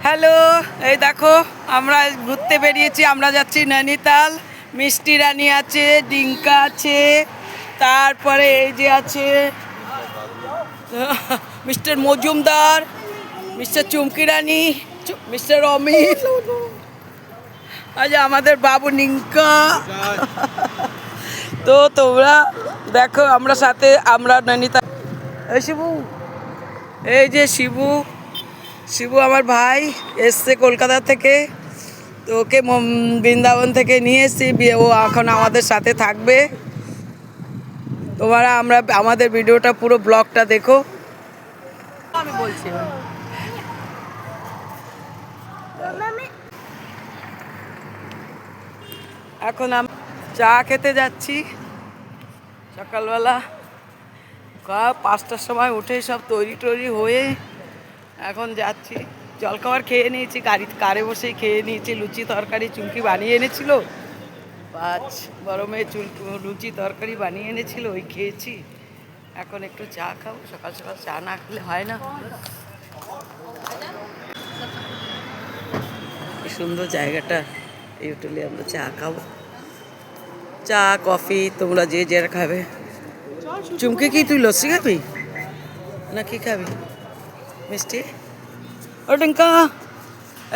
Hello, এই দেখো আমরা ঘুরতে বেরিয়েছি। আমরা যাচ্ছি নৈনিতাল। মিষ্টি রানী আছে, ডিঙ্কা আছে, তারপরে এই যে আছে মিস্টার মজুমদার, মিস্টার চুমকি রানী, মিস্টার অমিত, আজ আমাদের বাবু নিঙ্কা। তো তোমরা দেখো আমরা সাথে আমরা নৈনিতাল। এই শিবু, এই যে শিবু, শিবু আমার ভাই এসছে কলকাতা থেকে। তো ওকে বৃন্দাবন থেকে নিয়ে এসেছি, ও এখন আমাদের সাথে থাকবে। তোমরা আমাদের ভিডিওটা পুরো ব্লগটা দেখো। আমি বলছি এখন আমি চা খেতে যাচ্ছি সকালবেলা। 5টার সময় উঠে সব তৈরি টৈরি হয়ে এখন যাচ্ছি। জলখাবার খেয়ে নিয়েছি, কারে বসেই খেয়ে নিয়েছি। লুচি তরকারি চুমকি বানিয়ে এনেছিল, গরমে লুচি তরকারি বানিয়ে এনেছিল, ওই খেয়েছি। এখন একটু চা খাবো, সকাল সকাল চা না খেলে হয় না। কি সুন্দর জায়গাটা, এই হোটেলে আমরা চা খাবো। চা কফি তোমরা যে যারা খাবে। চুমকি কি তুই লস্যি খাবি না কি খাবি? মিষ্টি? ও টিঙ্কা,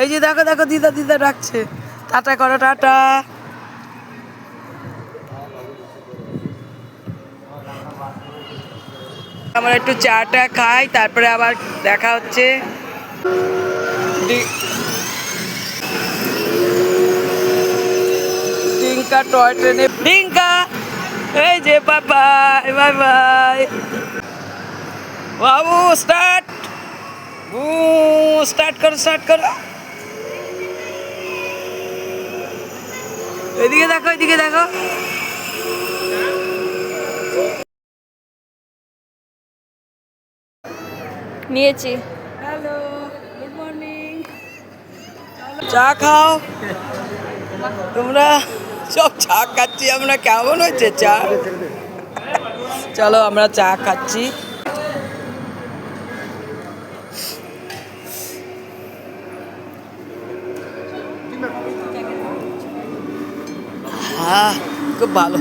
এই যে দেখো দেখো দিদা দিদা ডাকছে, টাটা করো, টাটা। আমরা একটু চাটা খাই, তারপরে আবার দেখা হচ্ছে। ডিঙ্কা টয় ট্রেনে, ডিঙ্কা এই যে বাই বাই বাই বাই। বাবু স্টার্ট, স্টার্ট করো স্টার্ট করো। এদিকে দেখো এদিকে দেখো। নিয়েছি। Hello, good morning. চা খাও তোমরা, সব চা খাচ্ছি আমরা। কেমন হয়েছে চা? চলো আমরা চা খাচ্ছি। হ্যাঁ, খুব ভালো।